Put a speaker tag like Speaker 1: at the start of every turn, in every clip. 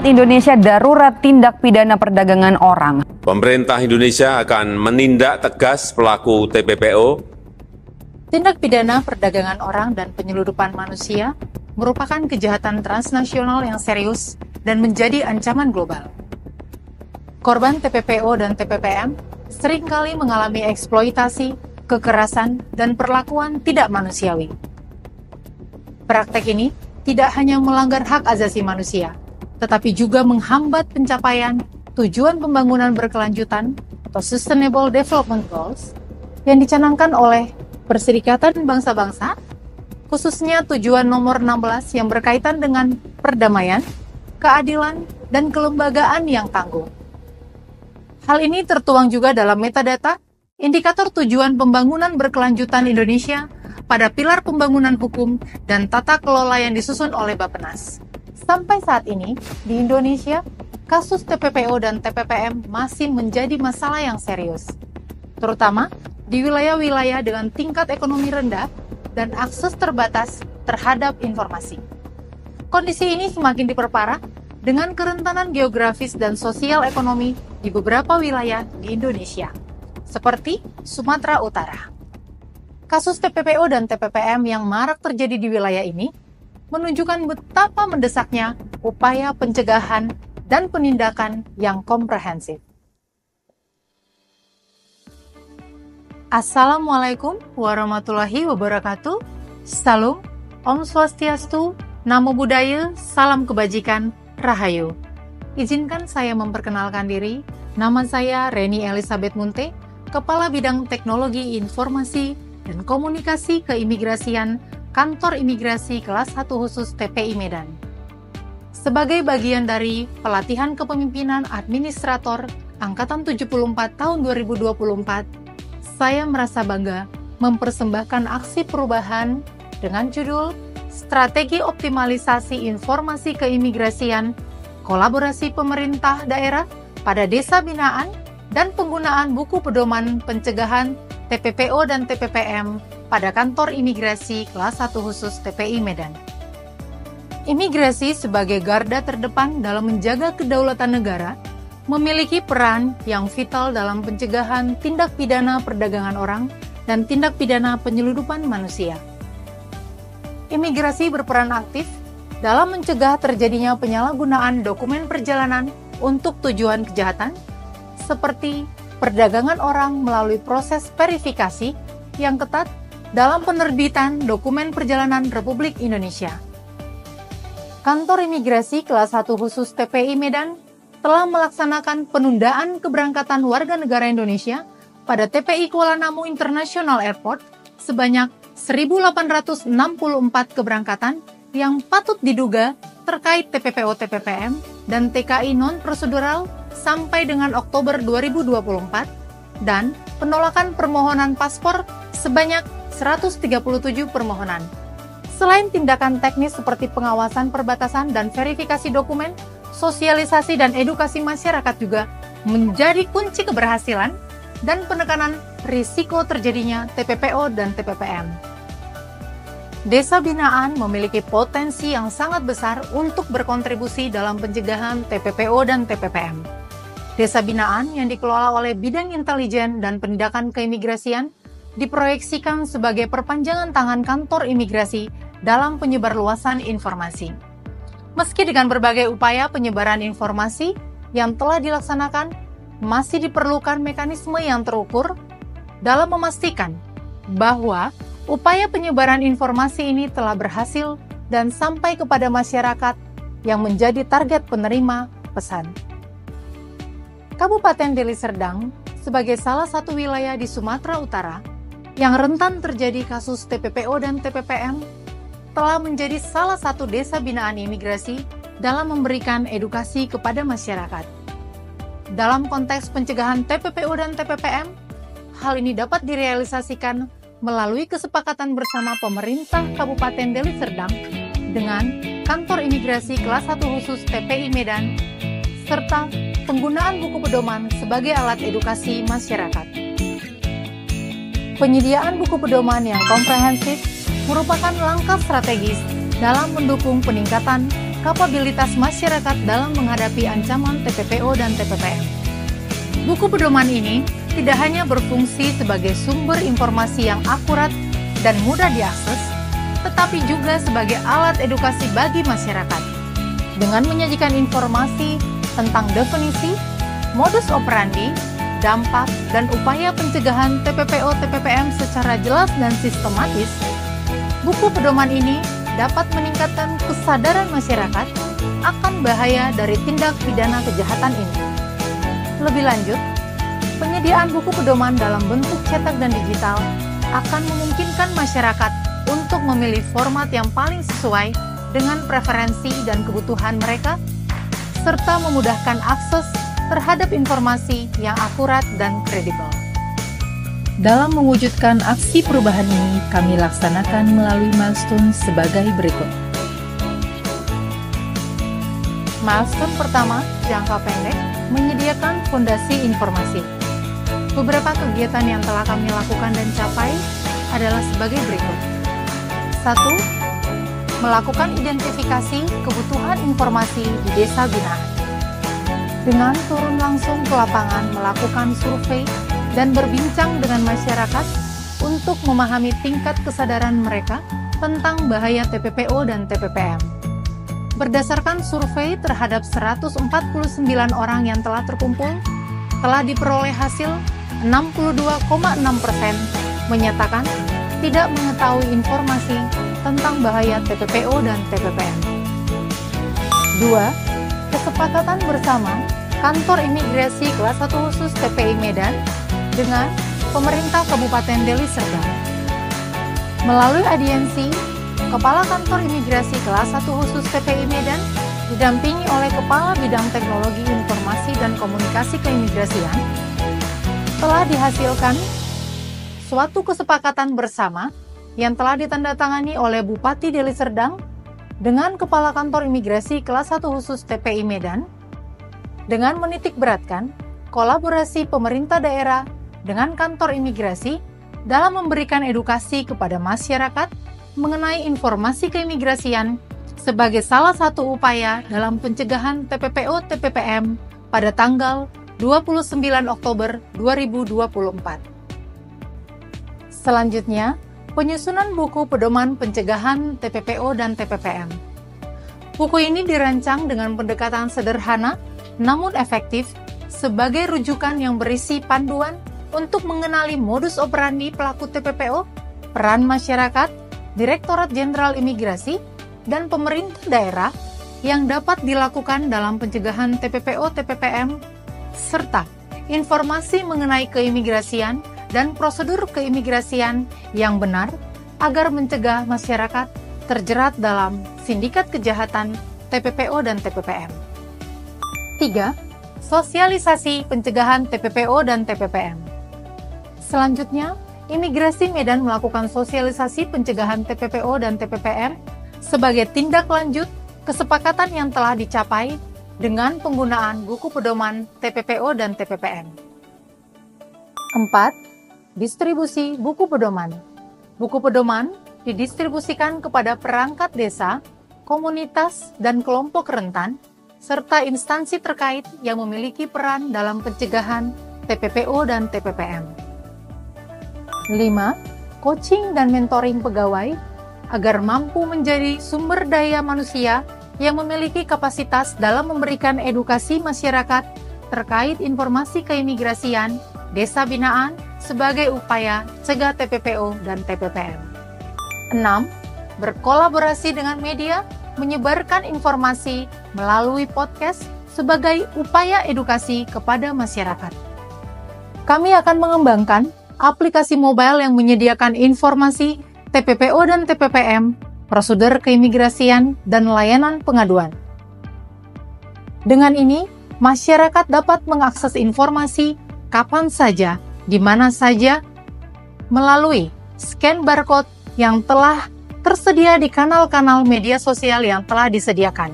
Speaker 1: Indonesia darurat tindak pidana perdagangan orang.
Speaker 2: Pemerintah Indonesia akan menindak tegas pelaku TPPO.
Speaker 3: Tindak pidana perdagangan orang dan penyelundupan manusia merupakan kejahatan transnasional yang serius dan menjadi ancaman global. Korban TPPO dan TPPM seringkali mengalami eksploitasi, kekerasan, dan perlakuan tidak manusiawi. Praktek ini tidak hanya melanggar hak asasi manusia, tetapi juga menghambat pencapaian tujuan pembangunan berkelanjutan atau Sustainable Development Goals yang dicanangkan oleh Perserikatan Bangsa-Bangsa, khususnya tujuan nomor 16 yang berkaitan dengan perdamaian, keadilan, dan kelembagaan yang tangguh. Hal ini tertuang juga dalam metadata indikator tujuan pembangunan berkelanjutan Indonesia pada pilar pembangunan hukum dan tata kelola yang disusun oleh Bappenas. Sampai saat ini, di Indonesia, kasus TPPO dan TPPM masih menjadi masalah yang serius, terutama di wilayah-wilayah dengan tingkat ekonomi rendah dan akses terbatas terhadap informasi. Kondisi ini semakin diperparah dengan kerentanan geografis dan sosial ekonomi di beberapa wilayah di Indonesia, seperti Sumatera Utara. Kasus TPPO dan TPPM yang marak terjadi di wilayah ini menunjukkan betapa mendesaknya upaya pencegahan dan penindakan yang komprehensif. Assalamualaikum warahmatullahi wabarakatuh. Salam, Om Swastiastu, Namo Buddhaya, Salam Kebajikan, Rahayu. Izinkan saya memperkenalkan diri. Nama saya Reni Elizabeth Munte, Kepala Bidang Teknologi Informasi dan Komunikasi Keimigrasian Kantor Imigrasi Kelas 1 Khusus TPI Medan. Sebagai bagian dari pelatihan kepemimpinan administrator Angkatan 74 tahun 2024, saya merasa bangga mempersembahkan aksi perubahan dengan judul Strategi Optimalisasi Informasi Keimigrasian, Kolaborasi Pemerintah Daerah pada Desa Binaan dan Penggunaan Buku Pedoman Pencegahan TPPO dan TPPM pada Kantor Imigrasi Kelas 1 Khusus TPI Medan. Imigrasi sebagai garda terdepan dalam menjaga kedaulatan negara memiliki peran yang vital dalam pencegahan tindak pidana perdagangan orang dan tindak pidana penyelundupan manusia. Imigrasi berperan aktif dalam mencegah terjadinya penyalahgunaan dokumen perjalanan untuk tujuan kejahatan, seperti perdagangan orang melalui proses verifikasi yang ketat dalam penerbitan dokumen perjalanan Republik Indonesia. Kantor Imigrasi Kelas 1 Khusus TPI Medan telah melaksanakan penundaan keberangkatan warga negara Indonesia pada TPI Kuala Namu International Airport sebanyak 1.864 keberangkatan yang patut diduga terkait TPPO-TPPM dan TKI non-prosedural sampai dengan Oktober 2024 dan penolakan permohonan paspor sebanyak 137 permohonan. Selain tindakan teknis seperti pengawasan perbatasan dan verifikasi dokumen, sosialisasi dan edukasi masyarakat juga menjadi kunci keberhasilan dan penekanan risiko terjadinya TPPO dan TPPM. Desa Binaan memiliki potensi yang sangat besar untuk berkontribusi dalam pencegahan TPPO dan TPPM. Desa Binaan yang dikelola oleh Bidang Intelijen dan Penindakan Keimigrasian diproyeksikan sebagai perpanjangan tangan kantor imigrasi dalam penyebarluasan informasi. Meski dengan berbagai upaya penyebaran informasi yang telah dilaksanakan, masih diperlukan mekanisme yang terukur dalam memastikan bahwa upaya penyebaran informasi ini telah berhasil dan sampai kepada masyarakat yang menjadi target penerima pesan. Kabupaten Deli Serdang sebagai salah satu wilayah di Sumatera Utara yang rentan terjadi kasus TPPO dan TPPM telah menjadi salah satu desa binaan imigrasi dalam memberikan edukasi kepada masyarakat. Dalam konteks pencegahan TPPO dan TPPM, hal ini dapat direalisasikan melalui kesepakatan bersama pemerintah Kabupaten Deli Serdang dengan Kantor Imigrasi Kelas 1 Khusus TPI Medan, serta penggunaan buku pedoman sebagai alat edukasi masyarakat. Penyediaan buku pedoman yang komprehensif merupakan langkah strategis dalam mendukung peningkatan kapabilitas masyarakat dalam menghadapi ancaman TPPO dan TPPM. Buku pedoman ini tidak hanya berfungsi sebagai sumber informasi yang akurat dan mudah diakses, tetapi juga sebagai alat edukasi bagi masyarakat, dengan menyajikan informasi tentang definisi, modus operandi, dampak, dan upaya pencegahan TPPO-TPPM secara jelas dan sistematis. Buku pedoman ini dapat meningkatkan kesadaran masyarakat akan bahaya dari tindak pidana kejahatan ini. Lebih lanjut, penyediaan buku pedoman dalam bentuk cetak dan digital akan memungkinkan masyarakat untuk memilih format yang paling sesuai dengan preferensi dan kebutuhan mereka, serta memudahkan akses terhadap informasi yang akurat dan kredibel. Dalam mewujudkan aksi perubahan ini, kami laksanakan melalui milestone sebagai berikut. Milestone pertama, jangka pendek, menyediakan fondasi informasi. Beberapa kegiatan yang telah kami lakukan dan capai adalah sebagai berikut. 1. Melakukan identifikasi kebutuhan informasi di desa binaan. Dengan turun langsung ke lapangan melakukan survei dan berbincang dengan masyarakat untuk memahami tingkat kesadaran mereka tentang bahaya TPPO dan TPPM. Berdasarkan survei terhadap 149 orang yang telah terkumpul, telah diperoleh hasil 62,6% menyatakan tidak mengetahui informasi tentang bahaya TPPO dan TPPM. 2. Kesepakatan bersama Kantor Imigrasi Kelas 1 Khusus TPI Medan dengan pemerintah Kabupaten Deli Serdang. Melalui audiensi, Kepala Kantor Imigrasi Kelas 1 Khusus TPI Medan didampingi oleh Kepala Bidang Teknologi Informasi dan Komunikasi Keimigrasian, telah dihasilkan suatu kesepakatan bersama yang telah ditandatangani oleh Bupati Deli Serdang dengan Kepala Kantor Imigrasi Kelas 1 Khusus TPI Medan dengan menitik beratkan kolaborasi pemerintah daerah dengan kantor imigrasi dalam memberikan edukasi kepada masyarakat mengenai informasi keimigrasian sebagai salah satu upaya dalam pencegahan TPPO-TPPM pada tanggal 29 Oktober 2024. Selanjutnya, penyusunan buku pedoman pencegahan TPPO dan TPPM. Buku ini dirancang dengan pendekatan sederhana namun efektif sebagai rujukan yang berisi panduan untuk mengenali modus operandi pelaku TPPO, peran masyarakat, Direktorat Jenderal Imigrasi, dan pemerintah daerah yang dapat dilakukan dalam pencegahan TPPO-TPPM, serta informasi mengenai keimigrasian dan prosedur keimigrasian yang benar agar mencegah masyarakat terjerat dalam sindikat kejahatan TPPO dan TPPM. 3. Sosialisasi pencegahan TPPO dan TPPM. Selanjutnya, Imigrasi Medan melakukan sosialisasi pencegahan TPPO dan TPPM sebagai tindak lanjut kesepakatan yang telah dicapai dengan penggunaan buku pedoman TPPO dan TPPM. 4. Distribusi buku pedoman. Buku pedoman didistribusikan kepada perangkat desa, komunitas, dan kelompok rentan, serta instansi terkait yang memiliki peran dalam pencegahan TPPO dan TPPM. 5. Coaching dan mentoring pegawai agar mampu menjadi sumber daya manusia yang memiliki kapasitas dalam memberikan edukasi masyarakat terkait informasi keimigrasian, desa binaan sebagai upaya cegah TPPO dan TPPM. 6. Berkolaborasi dengan media menyebarkan informasi melalui podcast sebagai upaya edukasi kepada masyarakat. Kami akan mengembangkan aplikasi mobile yang menyediakan informasi TPPO dan TPPM, prosedur keimigrasian, dan layanan pengaduan. Dengan ini, masyarakat dapat mengakses informasi kapan saja, di mana saja, melalui scan barcode yang telah tersedia di kanal-kanal media sosial yang telah disediakan.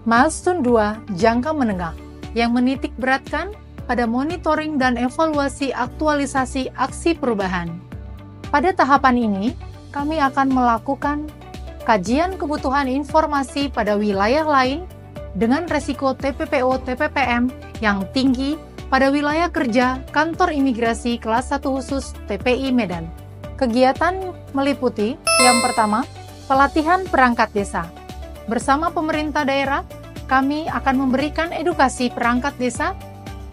Speaker 3: Milestone 2, jangka menengah, yang menitik beratkan pada monitoring dan evaluasi aktualisasi aksi perubahan. Pada tahapan ini, kami akan melakukan kajian kebutuhan informasi pada wilayah lain dengan resiko TPPO-TPPM yang tinggi pada wilayah kerja Kantor Imigrasi Kelas 1 Khusus TPI Medan. Kegiatan meliputi yang pertama, pelatihan perangkat desa. Bersama pemerintah daerah, kami akan memberikan edukasi perangkat desa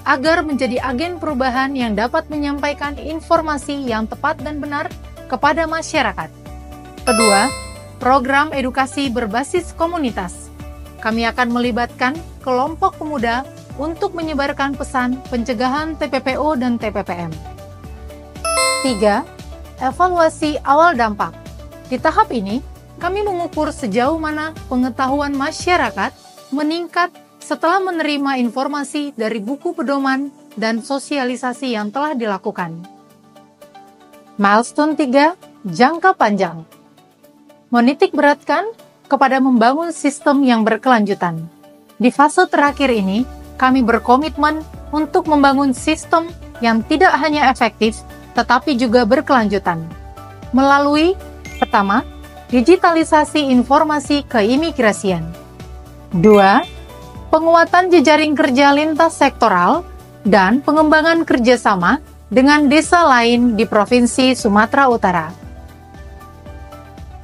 Speaker 3: agar menjadi agen perubahan yang dapat menyampaikan informasi yang tepat dan benar kepada masyarakat. Kedua, program edukasi berbasis komunitas. Kami akan melibatkan kelompok pemuda untuk menyebarkan pesan pencegahan TPPO dan TPPM. Tiga, evaluasi awal dampak. Di tahap ini, kami mengukur sejauh mana pengetahuan masyarakat meningkat setelah menerima informasi dari buku pedoman dan sosialisasi yang telah dilakukan. Milestone 3, jangka panjang. Menitik beratkan kepada membangun sistem yang berkelanjutan. Di fase terakhir ini, kami berkomitmen untuk membangun sistem yang tidak hanya efektif, tetapi juga berkelanjutan. Melalui, pertama, digitalisasi informasi keimigrasian. 2. Penguatan jejaring kerja lintas sektoral dan pengembangan kerjasama dengan desa lain di Provinsi Sumatera Utara.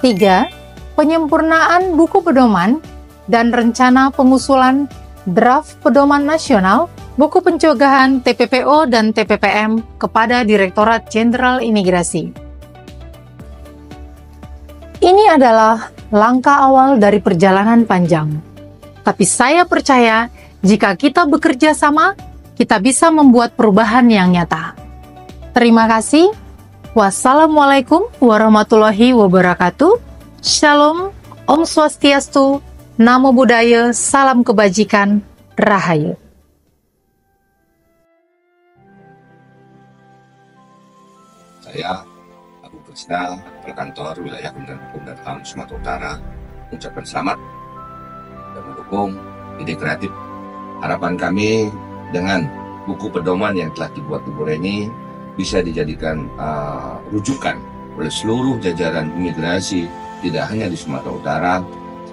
Speaker 3: 3. Penyempurnaan buku pedoman dan rencana pengusulan draft pedoman nasional buku pencegahan TPPO dan TPPM kepada Direktorat Jenderal Imigrasi. Ini adalah langkah awal dari perjalanan panjang. Tapi saya percaya jika kita bekerja sama, kita bisa membuat perubahan yang nyata. Terima kasih. Wassalamualaikum warahmatullahi wabarakatuh. Shalom, Om Swastiastu, Namo Buddhaya, Salam Kebajikan, Rahayu.
Speaker 4: Saya, Abu Krisna, Perkantor Wilayah Kementerian Hukum dan HAM Sumatera Utara, mengucapkan selamat dan mendukung ide kreatif. Harapan kami dengan buku pedoman yang telah dibuat Ibu Reni bisa dijadikan rujukan oleh seluruh jajaran imigrasi, tidak hanya di Sumatera Utara,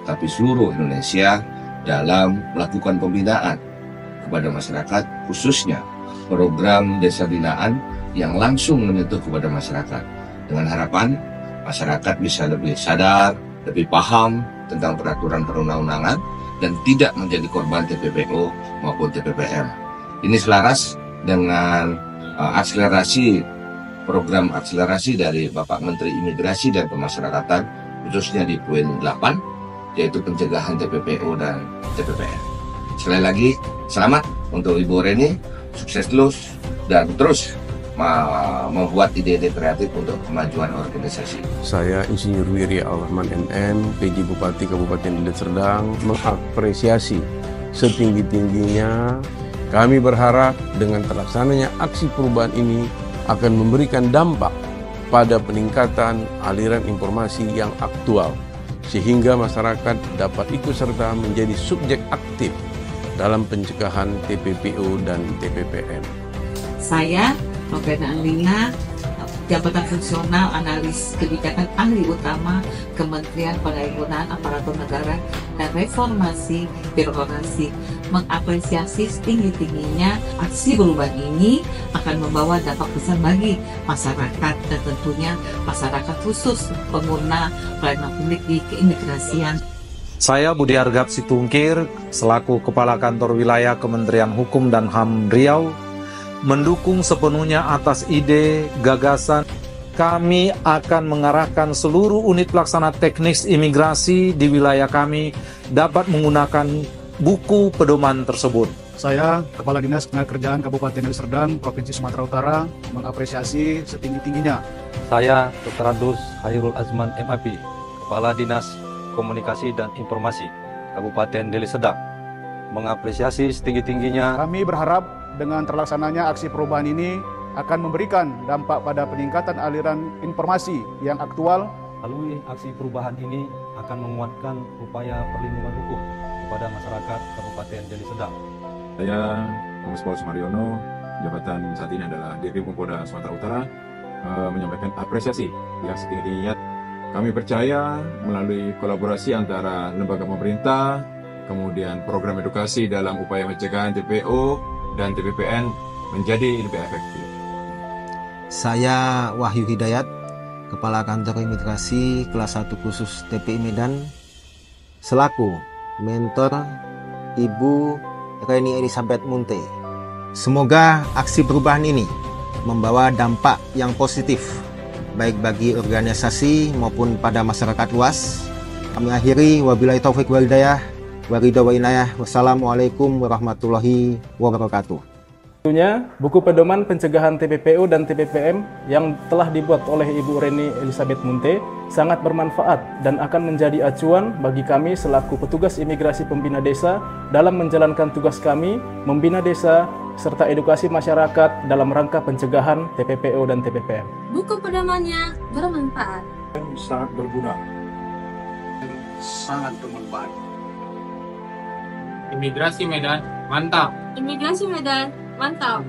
Speaker 4: tetapi seluruh Indonesia dalam melakukan pembinaan kepada masyarakat, khususnya program desa binaan yang langsung menyentuh kepada masyarakat. Dengan harapan masyarakat bisa lebih sadar, lebih paham tentang peraturan perundang-undangan dan tidak menjadi korban TPPO maupun TPPM. Ini selaras dengan akselerasi program akselerasi dari Bapak Menteri Imigrasi dan Pemasyarakatan, khususnya di poin 8, yaitu pencegahan TPPO dan TPPM. Sekali lagi, selamat untuk Ibu Reni, sukses terus dan terus membuat ide-ide kreatif untuk kemajuan organisasi.
Speaker 5: Saya Insinyur Wirya Al-Rahman MM, PJ Bupati Kabupaten Deli Serdang, mengapresiasi setinggi-tingginya. Kami berharap dengan terlaksananya aksi perubahan ini akan memberikan dampak pada peningkatan aliran informasi yang aktual, sehingga masyarakat dapat ikut serta menjadi subjek aktif dalam pencegahan TPPO dan TPPM.
Speaker 6: Saya, Novena Anlina, Jabatan Fungsional Analis Kebijakan Ahli Utama Kementerian Penggabungan Aparatur Negara dan Reformasi Birokrasi, mengapresiasi setinggi-tingginya aksi perubahan ini akan membawa dampak besar bagi masyarakat dan tentunya masyarakat khusus pengguna pelayanan publik di keimigrasian.
Speaker 7: Saya Budi Argat Situngkir, selaku Kepala Kantor Wilayah Kementerian Hukum dan HAM Riau, mendukung sepenuhnya atas ide, gagasan. Kami akan mengarahkan seluruh unit pelaksana teknis imigrasi di wilayah kami dapat menggunakan buku pedoman tersebut.
Speaker 8: Saya, Kepala Dinas Tenagakerjaan Kabupaten Deli Serdang, Provinsi Sumatera Utara, mengapresiasi setinggi-tingginya.
Speaker 9: Saya, Dr. Andus Hairul Azman MAP, Kepala Dinas Komunikasi dan Informasi Kabupaten Deli Serdang, mengapresiasi setinggi-tingginya.
Speaker 8: Kami berharap dengan terlaksananya aksi perubahan ini akan memberikan dampak pada peningkatan aliran informasi yang aktual.
Speaker 9: Melalui aksi perubahan ini akan menguatkan upaya perlindungan hukum kepada masyarakat Kabupaten Deli Serdang.
Speaker 10: Saya, Kombes Pol Sumaryono, jabatan saat ini adalah Dirkrim Polda Sumatera Utara, menyampaikan apresiasi yang setinggi-tingginya Kami percaya melalui kolaborasi antara lembaga pemerintah, kemudian program edukasi dalam upaya pencegahan TPO dan TPPN menjadi lebih efektif.
Speaker 11: Saya Wahyu Hidayat, Kepala Kantor Imigrasi Kelas 1 Khusus TPI Medan, selaku mentor Ibu Reni Elizabeth Munte. Semoga aksi perubahan ini membawa dampak yang positif baik bagi organisasi maupun pada masyarakat luas. Kami akhiri, wabillahi taufiq wal hidayah, waridha wa inayah. Wassalamualaikum warahmatullahi wabarakatuh.
Speaker 12: Tentunya, buku pedoman pencegahan TPPO dan TPPM yang telah dibuat oleh Ibu Reni Elizabeth Munte sangat bermanfaat dan akan menjadi acuan bagi kami selaku petugas imigrasi pembina desa dalam menjalankan tugas kami membina desa serta edukasi masyarakat dalam rangka pencegahan TPPO dan TPPM.
Speaker 13: Buku pedomannya bermanfaat.
Speaker 8: Sangat berguna.
Speaker 14: Sangat bermanfaat. Imigrasi Medan, mantap.
Speaker 13: Imigrasi Medan, mantap.